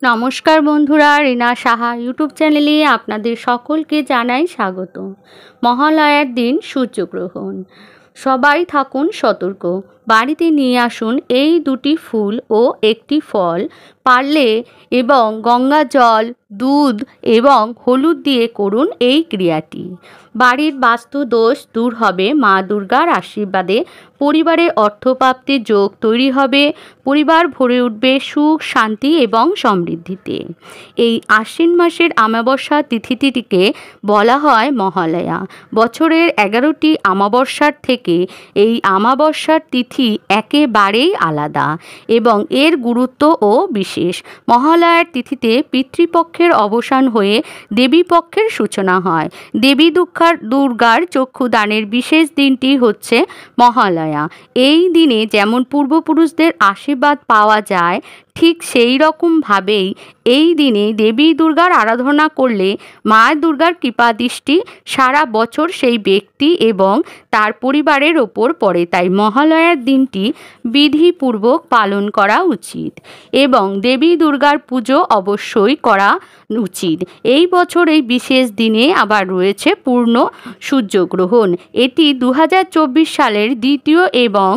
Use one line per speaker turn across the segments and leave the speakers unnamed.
নমস্কার বন্ধুরা, রিনা সাহা ইউটিউব চ্যানেলে আপনাদের সকলকে জানাই স্বাগত। মহালয়ার দিন সূর্যগ্রহণ। সবাই থাকুন সতর্ক। বাড়িতে নিয়ে আসুন এই দুটি ফুল ও একটি ফল, পারলে এবং গঙ্গা জল, দুধ এবং হলুদ দিয়ে করুন এই ক্রিয়াটি। বাড়ির বাস্তু দোষ দূর হবে মা দুর্গার আশীর্বাদে। পরিবারে অর্থপ্রাপ্তির যোগ তৈরি হবে। পরিবার ভরে উঠবে সুখ, শান্তি এবং সমৃদ্ধিতে। এই আশ্বিন মাসের অমাবস্যা তিথিটিকে বলা হয় মহালয়া। বছরের 11টি অমাবস্যার থেকে এই অমাবস্যার তিথি একেবারেই আলাদা এবং এর গুরুত্বও বিশেষ। মহালয়ার তিথিতে পিতৃপক্ষের অবসান হয়ে দেবীপক্ষের সূচনা হয়। দেবী দুর্গার চক্ষুদানের বিশেষ দিনটি হচ্ছে মহালয়া। এই দিনে যেমন পূর্বপুরুষদের আশীর্বাদ পাওয়া যায়, ঠিক সেই রকমভাবেই এই দিনে দেবী দুর্গার আরাধনা করলে মা দুর্গার কৃপাদৃষ্টি সারা বছর সেই ব্যক্তি এবং তার পরিবারের ওপর পড়ে। তাই মহালয়ার দিনটি বিধিপূর্বক পালন করা উচিত এবং দেবী দুর্গার পুজো অবশ্যই করা উচিত। এই বছর এই বিশেষ দিনে আবার রয়েছে পূর্ণ সূর্যগ্রহণ। এটি 2024 সালের দ্বিতীয় এবং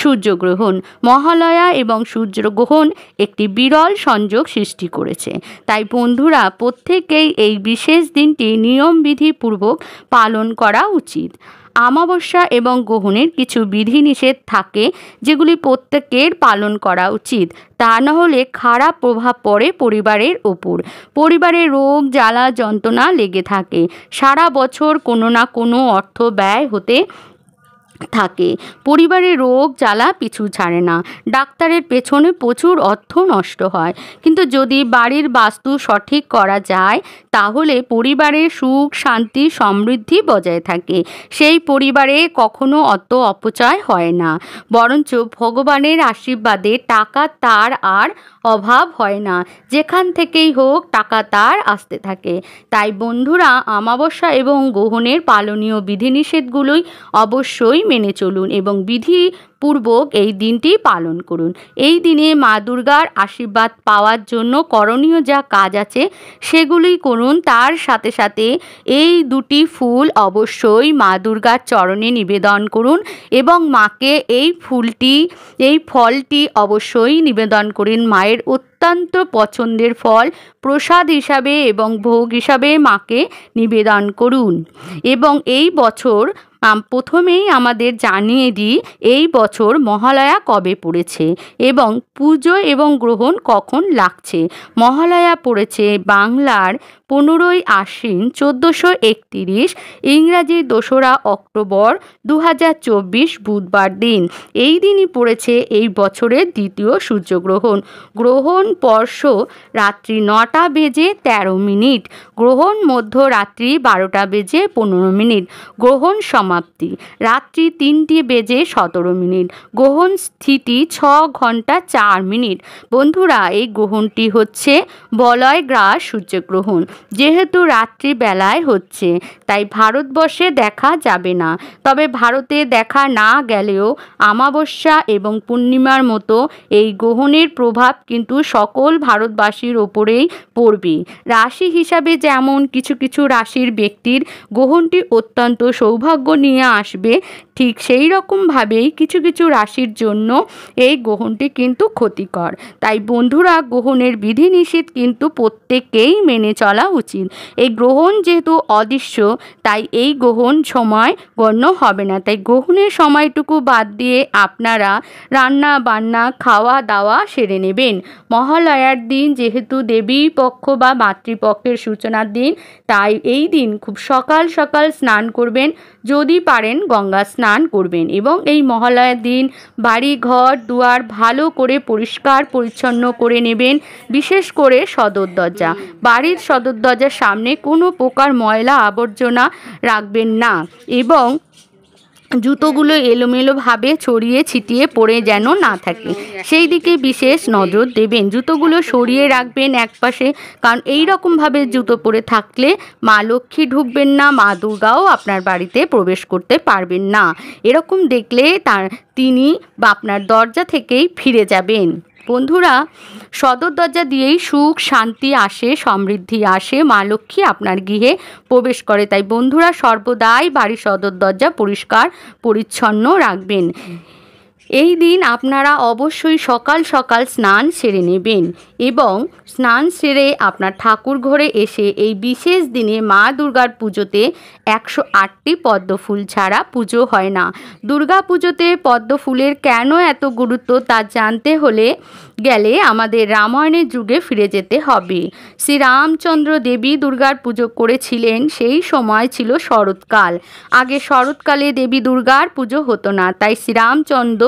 সূর্যগ্রহণ। মহালয়া এবং সূর্যগ্রহণ একটি বিরল সংযোগ সৃষ্টি করেছে। তাই বন্ধুরা, প্রত্যেকেই এই বিশেষ দিনটি নিয়মবিধিপূর্বক পালন করা উচিত। অমাবস্যা এবং গ্রহণের কিছু বিধিনিষেধ থাকে যেগুলি প্রত্যেকের পালন করা উচিত, তা না হলে খারাপ প্রভাব পড়ে পরিবারের ওপর। পরিবারে রোগ জ্বালা যন্ত্রণা লেগে থাকে। সারা বছর কোনো না কোনো অর্থ ব্যয় হতে থাকে। পরিবারে রোগ জ্বালা পিছু ছাড়ে না। ডাক্তারের পেছনে প্রচুর অর্থ নষ্ট হয়। কিন্তু যদি বাড়ির বাস্তু সঠিক করা যায়, তাহলে পরিবারে সুখ, শান্তি, সমৃদ্ধি বজায় থাকে। সেই পরিবারে কখনো অর্থ অপচয় হয় না, বরঞ্চ ভগবানের আশীর্বাদে টাকা তার আর অভাব হয় না। যেখান থেকেই হোক টাকা তার আসতে থাকে। তাই বন্ধুরা, অমাবস্যা এবং গ্রহণের পালনীয় বিধিনিষেধগুলোই অবশ্যই মেনে চলুন এবং বিধিপূর্বক এই দিনটি পালন করুন। এই দিনে মা দুর্গার আশীর্বাদ পাওয়ার জন্য করণীয় যা কাজ আছে সেগুলি করুন। তার সাথে সাথে এই দুটি ফুল অবশ্যই মা দুর্গার চরণে নিবেদন করুন এবং মাকে এই ফলটি অবশ্যই নিবেদন করুন। মায়ের অত্যন্ত পছন্দের ফল প্রসাদ হিসাবে এবং ভোগ হিসাবে মাকে নিবেদন করুন। এবং এই বছর প্রথমেই আমাদের জানিয়ে দিই এই বছর মহালয়া কবে পড়েছে এবং পুজো এবং গ্রহণ কখন লাগছে। মহালয়া পড়েছে বাংলার 15ই আশ্বিন 1431, ইংরাজি 2রা অক্টোবর 2024 বুধবার দিন। এই দিনই পড়েছে এই বছরের দ্বিতীয় সূর্যগ্রহণ। গ্রহণ স্পর্শ রাত্রি 9টা বেজে 13 মিনিট, গ্রহণ মধ্যরাত্রি 12টা বেজে 15 মিনিট, গ্রহণ সমাপ্তি রাত্রি 3টে বেজে 17 মিনিট, গ্রহণ স্থিতি 6 ঘন্টা 4 মিনিট। বন্ধুরা, এই গ্রহণটি হচ্ছে বলয় গ্রাস সূর্যগ্রহণ। যেহেতু রাত্রিবেলায় হচ্ছে, তাই ভারতবর্ষে দেখা যাবে না। তবে ভারতে দেখা না গেলেও অমাবস্যা এবং পূর্ণিমার মতো এই গ্রহণের প্রভাব কিন্তু সকল ভারতবাসীর ওপরেই পড়বে। রাশি হিসাবে যেমন কিছু কিছু রাশির ব্যক্তির গ্রহণটি অত্যন্ত সৌভাগ্য নিয়ে আসবে, ঠিক সেই রকমভাবেই কিছু কিছু রাশির জন্য এই গ্রহণটি কিন্তু ক্ষতিকর। তাই বন্ধুরা, গ্রহণের বিধিনিষেধ কিন্তু প্রত্যেককেই মেনে চলা উচিত। এই গ্রহণ যেহেতু অদৃশ্য, তাই এই গ্রহণ সময় গণ্য হবে না। তাই গ্রহণের সময়টুকু বাদ দিয়ে আপনারা রান্না বান্না খাওয়া দাওয়া সেরে নেবেন। মহালয়ার দিন যেহেতু দেবী পক্ষ বা মাতৃপক্ষের সূচনার দিন, তাই এই দিন খুব সকাল সকাল স্নান করবেন। যদি পারেন গঙ্গা স্নান করবেন এবং এই মহালয়ার দিন বাড়ি ঘর দুয়ার ভালো করে পরিষ্কার পরিচ্ছন্ন করে নেবেন। বিশেষ করে সদর দরজা, বাড়ির সদর দরজার সামনে কোনো প্রকার ময়লা আবর্জনা রাখবেন না এবং জুতোগুলো এলোমেলোভাবে ছড়িয়ে ছিটিয়ে পড়ে যেন না থাকে, সেই দিকে বিশেষ নজর দেবেন। জুতোগুলো সরিয়ে রাখবেন একপাশে, কারণ এই রকমভাবে জুতো পরে থাকলে মা লক্ষ্মী ঢুকবেন না, মা দুর্গাও আপনার বাড়িতে প্রবেশ করতে পারবেন না। এরকম দেখলে তিনি বা আপনার দরজা থেকেই ফিরে যাবেন। বন্ধুরা, সদর দরজা দিয়েই সুখ শান্তি আসে, সমৃদ্ধি আসে, মা লক্ষ্মী আপনার গৃহে প্রবেশ করে। তাই বন্ধুরা সর্বদাই বাড়ির সদর দরজা পরিষ্কার পরিচ্ছন্ন রাখবেন। এই দিন আপনারা অবশ্যই সকাল সকাল স্নান সেরে নেবেন এবং স্নান সেরে আপনার ঠাকুর ঘরে এসে এই বিশেষ দিনে মা দুর্গার পুজোতে 108টি পদ্ম ফুল ছাড়া পুজো হয় না। দুর্গা পুজোতে পদ্ম ফুলের কেন এত গুরুত্ব তা জানতে হলে আমাদের রামায়ণের যুগে ফিরে যেতে হবে। শ্রীরামচন্দ্র দেবী দুর্গার পুজো করেছিলেন, সেই সময় ছিল শরৎকাল। আগে শরৎকালে দেবী দুর্গার পুজো হতো না, তাই শ্রীরামচন্দ্র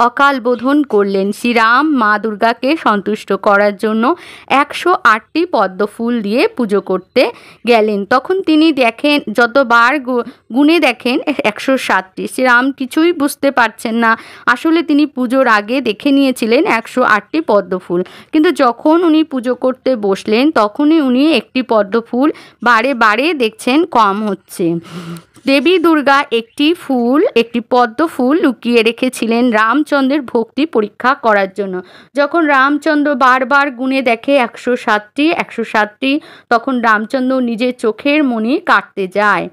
অকাল বোধন করলেন। শ্রীরাম মা দুর্গাকে সন্তুষ্ট করার জন্য 108টি পদ্ম ফুল দিয়ে পুজো করতে গেলেন। তখন তিনি দেখেন, যতবার গুণে দেখেন 107টি। শ্রীরাম কিছুই বুঝতে পারছেন না, আসলে তিনি পুজোর আগে দেখে নিয়েছিলেন 108টি পদ্ম ফুল, কিন্তু যখন উনি পুজো করতে বসলেন তখনই উনি একটি পদ্ম ফুল বারে বারে দেখছেন কম হচ্ছে। দেবী দুর্গা একটি পদ্ম ফুল লুকিয়ে রেখেছিলেন রামচন্দ্রের ভক্তি পরীক্ষা করার জন্য। যখন রামচন্দ্র বারবার গুণে দেখে 107টি, তখন রামচন্দ্র নিজের চোখের মণি কাটতে যায়।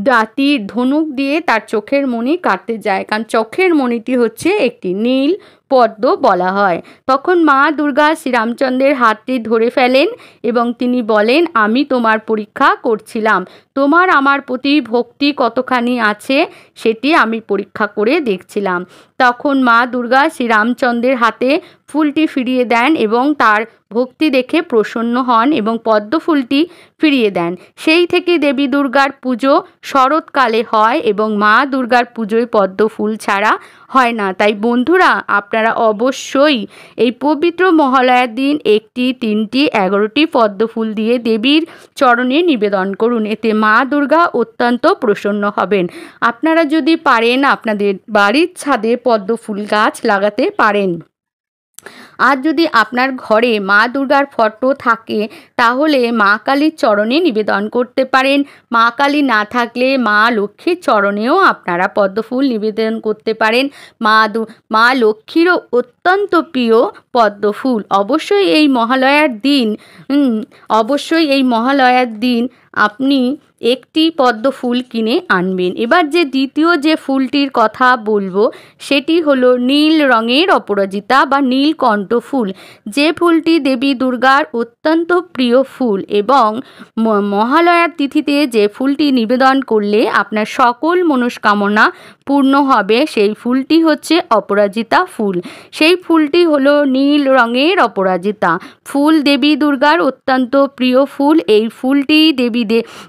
দাঁতির ধনুক দিয়ে তার চোখের মণি কাটতে যায়, কারণ চোখের মণিটি হচ্ছে একটি নীল পদ্ম বলা হয়। তখন মা দুর্গা শ্রীরামচন্দ্রের হাতটি ধরে ফেলেন এবং তিনি বলেন, আমি তোমার পরীক্ষা করছিলাম, তোমার আমার প্রতি ভক্তি কতখানি আছে সেটি আমি পরীক্ষা করে দেখছিলাম। তখন মা দুর্গা শ্রীরামচন্দ্রের হাতে ফুলটি ফিরিয়ে দেন এবং তার ভক্তি দেখে প্রসন্ন হন এবং পদ্ম ফুলটি ফিরিয়ে দেন। সেই থেকে দেবী দুর্গার পুজো শরৎকালে হয় এবং মা দুর্গার পুজোয় পদ্ম ফুল ছাড়া হয় না। তাই বন্ধুরা, আপনারা অবশ্যই এই পবিত্র মহালয়ার দিন 1টি, 3টি, 11টি পদ্ম ফুল দিয়ে দেবীর চরণে নিবেদন করুন, এতে মা দুর্গা অত্যন্ত প্রসন্ন হবেন। আপনারা যদি পারেন আপনাদের বাড়ির ছাদে পদ্ম ফুল গাছ লাগাতে পারেন। আর যদি আপনার ঘরে মা দুর্গার ফটো থাকে তাহলে মা কালীর চরণে নিবেদন করতে পারেন। মা কালী না থাকলে মা লক্ষ্মীর চরণেও আপনারা পদ্ম ফুল নিবেদন করতে পারেন। মা লক্ষ্মীরও অত্যন্ত প্রিয় পদ্ম ফুল। অবশ্যই এই মহালয়ার দিন আপনি একটি পদ্ম ফুল কিনে আনবেন। এবার দ্বিতীয় যে ফুলটির কথা বলবো সেটি হলো নীল রঙের অপরাজিতা বা নীলকণ্ঠ ফুল। যে ফুলটি দেবী দুর্গার অত্যন্ত প্রিয় ফুল এবং মহালয়ার তিথিতে যে ফুলটি নিবেদন করলে আপনার সকল মনস্কামনা পূর্ণ হবে, সেই ফুলটি হচ্ছে অপরাজিতা ফুল। সেই ফুলটি হলো নীল রঙের অপরাজিতা ফুল। দেবী দুর্গার অত্যন্ত প্রিয় ফুল। এই ফুলটি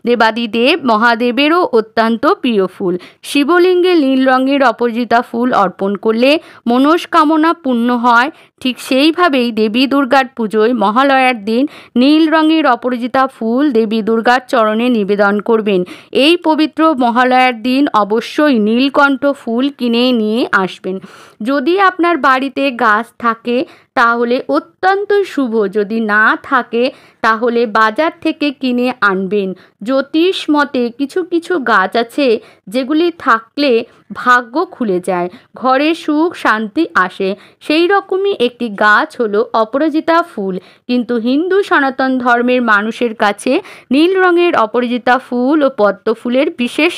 দেবাদিদেব মহাদেবেরও অত্যন্ত প্রিয় ফুল। শিবলিঙ্গে নীল রঙের অপরাজিতা ফুল অর্পণ করলে মনস্কামনা পূর্ণ হয়। ঠিক সেইভাবেই দেবী দুর্গার পুজোয় মহালয়ার দিন নীল রঙের অপরাজিতা ফুল দেবী দুর্গার চরণে নিবেদন করবেন। এই পবিত্র মহালয়ার দিন অবশ্যই নীলকণ্ঠ ফুল কিনে নিয়ে আসবেন। যদি আপনার বাড়িতে গাছ থাকে তাহলে অত্যন্ত শুভ, যদি না থাকে তাহলে বাজার থেকে কিনে আনবেন। জ্যোতিষ মতে কিছু কিছু গাছ আছে যেগুলি থাকলে ভাগ্য খুলে যায়, ঘরে সুখ শান্তি আসে। সেই রকমই একটি গাছ হলো অপরাজিতা ফুল। কিন্তু হিন্দু সনাতন ধর্মের মানুষের কাছে নীল রঙের অপরাজিতা ফুল ও পদ্ম ফুলের বিশেষ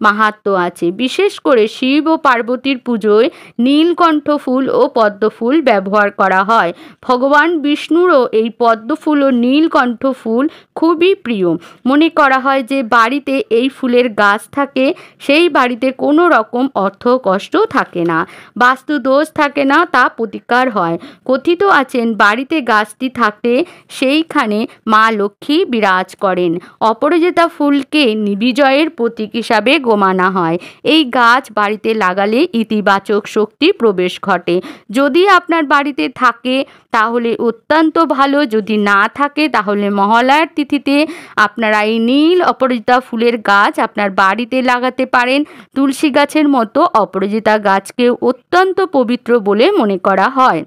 মাহাত্ম্য আছে। বিশেষ করে শিব ও পার্বতীর পুজোয় নীলকণ্ঠ ফুল ও পদ্ম ফুল ব্যবহার করা হয়। ভগবান বিষ্ণুরও এই পদ্ম ফুল ও নীলকণ্ঠ ফুল খুবই প্রিয়। মনে করা হয় যে বাড়িতে এই ফুলের গাছ থাকে সেই বাড়িতে কোনো রকম অর্থ কষ্ট থাকে না, বাস্তু দোষ থাকে না, তা প্রতিকার হয়। কথিত আছেন বাড়িতে গাছটি থাকতে সেইখানে মা লক্ষ্মী বিরাজ করেন। অপরাজিতা ফুলকে বিজয়ের প্রতীক হিসাবে মানা হয়। এই গাছ বাড়িতে লাগালে ইতিবাচক শক্তি প্রবেশ ঘটে। যদি আপনার বাড়িতে থাকে তাহলে অত্যন্ত ভালো, যদি না থাকে তাহলে মহালয়ার তিথিতে আপনারা এই নীল অপরাজিতা ফুলের গাছ আপনার বাড়িতে লাগাতে পারেন। তুলসী গাছের মতো অপরাজিতা গাছকে অত্যন্ত পবিত্র বলে মনে করা হয়।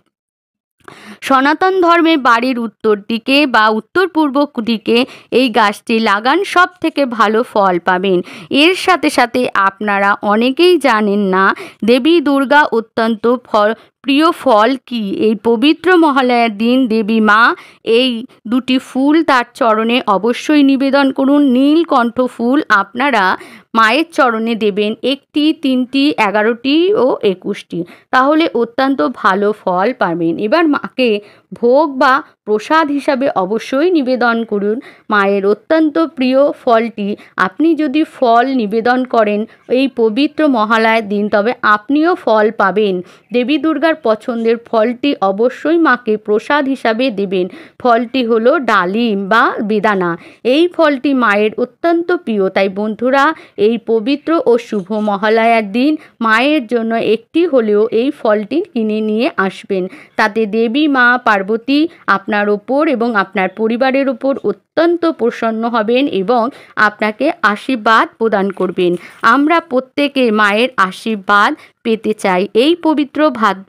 সনাতন ধর্মে বাড়ির উত্তর দিকে বা উত্তর পূর্ব দিকে এই গাছটি লাগান, সব থেকে ভালো ফল পাবেন। এর সাথে সাথে আপনারা অনেকেই জানেন না দেবী দুর্গা অত্যন্ত প্রিয় ফল কি? এই পবিত্র মহালয়ার দিন দেবী মা এই দুটি ফুল তার চরণে অবশ্যই নিবেদন করুন। নীলকণ্ঠ ফুল আপনারা মায়ের চরণে দেবেন 1টি, 3টি, 11টি ও 21টি, তাহলে অত্যন্ত ভালো ফল পাবেন। এবার মাকে ভোগ বা প্রসাদ হিসাবে অবশ্যই নিবেদন করুন মায়ের অত্যন্ত প্রিয় ফলটি। আপনি যদি ফল নিবেদন করেন এই পবিত্র মহালয়ার দিন, তবে আপনিও ফল পাবেন। দেবী দুর্গার পছন্দের ফলটি অবশ্যই মাকে প্রসাদ হিসাবে দেবেন। ফলটি হলো ডালিম বা বেদানা। এই ফলটি মায়ের অত্যন্ত প্রিয়, তাই বন্ধুরা এই পবিত্র ও শুভ মহালয়ার দিন মায়ের জন্য একটি হলেও এই ফলটি কিনে নিয়ে আসবেন। তাতে দেবী মা পার্বতী আপনার ওপর এবং আপনার পরিবারের ওপর অত্যন্ত প্রসন্ন হবেন এবং আপনাকে আশীর্বাদ প্রদান করবেন। আমরা প্রত্যেকে মায়ের আশীর্বাদ পেতে চাই। এই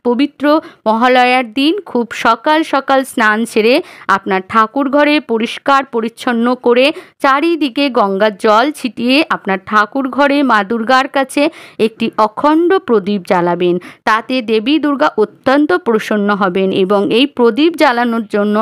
পবিত্র মহালয়ার দিন খুব সকাল সকাল স্নান সেরে আপনার ঠাকুর ঘরে পরিষ্কার পরিচ্ছন্ন করে চারিদিকে গঙ্গার জল ছিটিয়ে আপনার ঠাকুর ঘরে মা দুর্গার কাছে একটি অখণ্ড প্রদীপ জ্বালাবেন। তাতে দেবী দুর্গা অত্যন্ত প্রসন্ন হবেন এবং এই প্রদীপ জ্বালানোর জন্য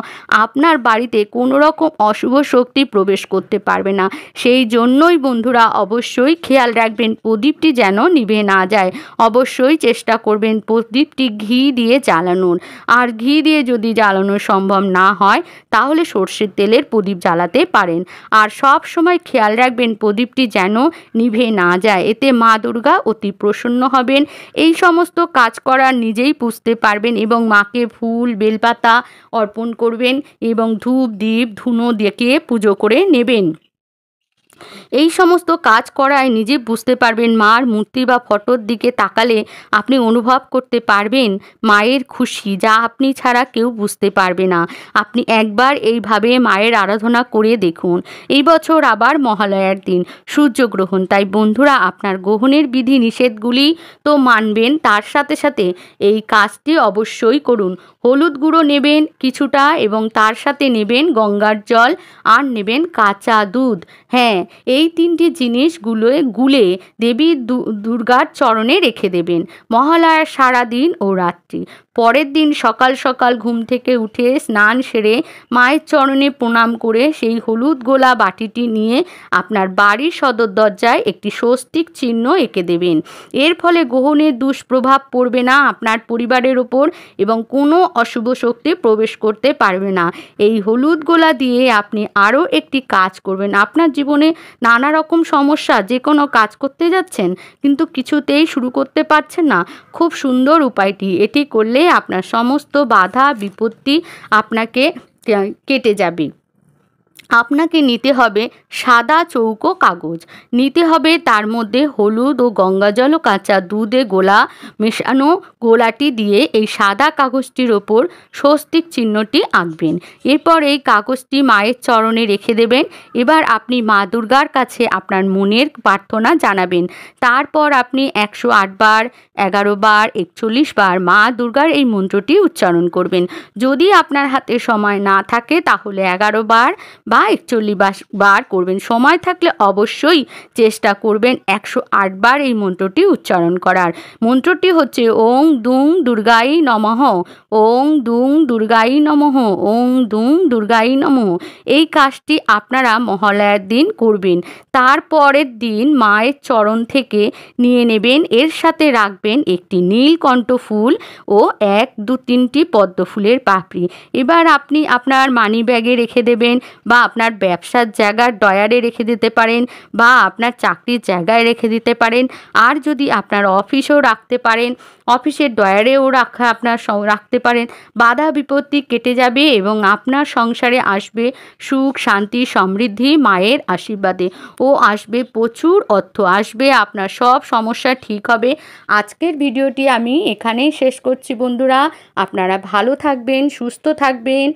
আপনার বাড়িতে কোনো রকম অশুভ শক্তি প্রবেশ করতে পারবে না। সেই জন্যই বন্ধুরা অবশ্যই খেয়াল রাখবেন প্রদীপটি যেন নিভে না যায়। অবশ্যই চেষ্টা করবেন প্রদীপটি ঘি দিয়ে জ্বালানোর। আর ঘি দিয়ে যদি জ্বালানো সম্ভব না হয় তাহলে সর্ষের তেলের প্রদীপ জ্বালাতে পারেন। আর সব সময় খেয়াল রাখবেন প্রদীপটি যেন নিভে না যায়, এতে মা দুর্গা অতি প্রসন্ন হবেন। এই সমস্ত কাজ করার নিজেই বুঝতে পারবেন এবং মাকে ফুল বেলপাতা অর্পণ করবেন এবং ধূপ দীপ ধুনো দিয়ে পুজো করে নেবেন। এই সমস্ত কাজ করায় নিজে বুঝতে পারবেন মার মূর্তি বা ফটোর দিকে তাকালে আপনি অনুভব করতে পারবেন মায়ের খুশি, যা আপনি ছাড়া কেউ বুঝতে পারবে না। আপনি একবার এইভাবে মায়ের আরাধনা করে দেখুন। এই বছর আবার মহালয়ার দিন সূর্যগ্রহণ, তাই বন্ধুরা আপনার গ্রহণের বিধি নিষেধগুলি তো মানবেন, তার সাথে সাথে এই কাজটি অবশ্যই করুন। হলুদ গুঁড়ো নেবেন কিছুটা এবং তার সাথে নেবেন গঙ্গার জল আর নেবেন কাঁচা দুধ। হ্যাঁ, এই 3টি জিনিস গুলে দেবী দুর্গার চরণে রেখে দেবেন মহালয়ার সারা দিন ও রাত্রি। পরের দিন সকাল সকাল ঘুম থেকে উঠে স্নান সেরে মায়ের চরণে প্রণাম করে সেই হলুদ গোলা বাটিটি নিয়ে আপনার বাড়ির সদর দরজায় একটি স্বস্তিক চিহ্ন এঁকে দেবেন। এর ফলে গ্রহণের দুষ্প্রভাব পড়বে না আপনার পরিবারের ওপর এবং কোনো অশুভ শক্তি প্রবেশ করতে পারবে না। এই হলুদ গোলা দিয়ে আপনি আরও একটি কাজ করবেন। আপনার জীবনে নানা রকম সমস্যা, যে কোনো কাজ করতে যাচ্ছেন কিন্তু কিছুতেই শুরু করতে পারছেন না, খুব সুন্দর উপায়টি। এটি করলে আপনার সমস্ত বাধা বিপত্তি আপনাকে কেটে যাবে। আপনাকে নিতে হবে সাদা চৌকো কাগজ, নিতে হবে তার মধ্যে হলুদ ও গঙ্গাজল ও কাঁচা দুধে গোলা মেশানো। গোলাটি দিয়ে এই সাদা কাগজটির ওপর স্বস্তিক চিহ্নটি আঁকবেন। এরপর এই কাগজটি মায়ের চরণে রেখে দেবেন। এবার আপনি মা দুর্গার কাছে আপনার মনের প্রার্থনা জানাবেন। তারপর আপনি 108 বার, 11 বার, 41 বার মা দুর্গার এই মন্ত্রটি উচ্চারণ করবেন। যদি আপনার হাতে সময় না থাকে তাহলে 11 বার বা 41 বার করবেন। সময় থাকলে অবশ্যই চেষ্টা করবেন 108 বার এই মন্ত্রটি উচ্চারণ করার। মন্ত্রটি হচ্ছে ওং দুং দুর্গাই নমঃ, ওং দুং দুর্গাই নমঃ, ওং দুং দুর্গাই নমঃ। এই কাজটি আপনারা মহালয়ার দিন করবেন। তারপরের দিন মায়ের চরণ থেকে নিয়ে নেবেন, এর সাথে রাখবেন একটি নীলকণ্ঠ ফুল ও 1, 2, 3টি পদ্ম ফুলের পাপড়ি। এবার আপনি আপনার মানি ব্যাগে রেখে দেবেন বা আপনার ব্যবসার জায়গার ডয়ারে রেখে দিতে পারেন বা আপনার চাকরির জায়গায় রেখে দিতে পারেন। আর যদি আপনার অফিসেও রাখতে পারেন, অফিসের ডয়ারেও রাখতে পারেন। বাধা বিপত্তি কেটে যাবে এবং আপনার সংসারে আসবে সুখ শান্তি সমৃদ্ধি মায়ের আশীর্বাদে ও আসবে প্রচুর অর্থ আসবে। আপনার সব সমস্যা ঠিক হবে। আজকের ভিডিওটি আমি এখানেই শেষ করছি বন্ধুরা। আপনারা ভালো থাকবেন, সুস্থ থাকবেন।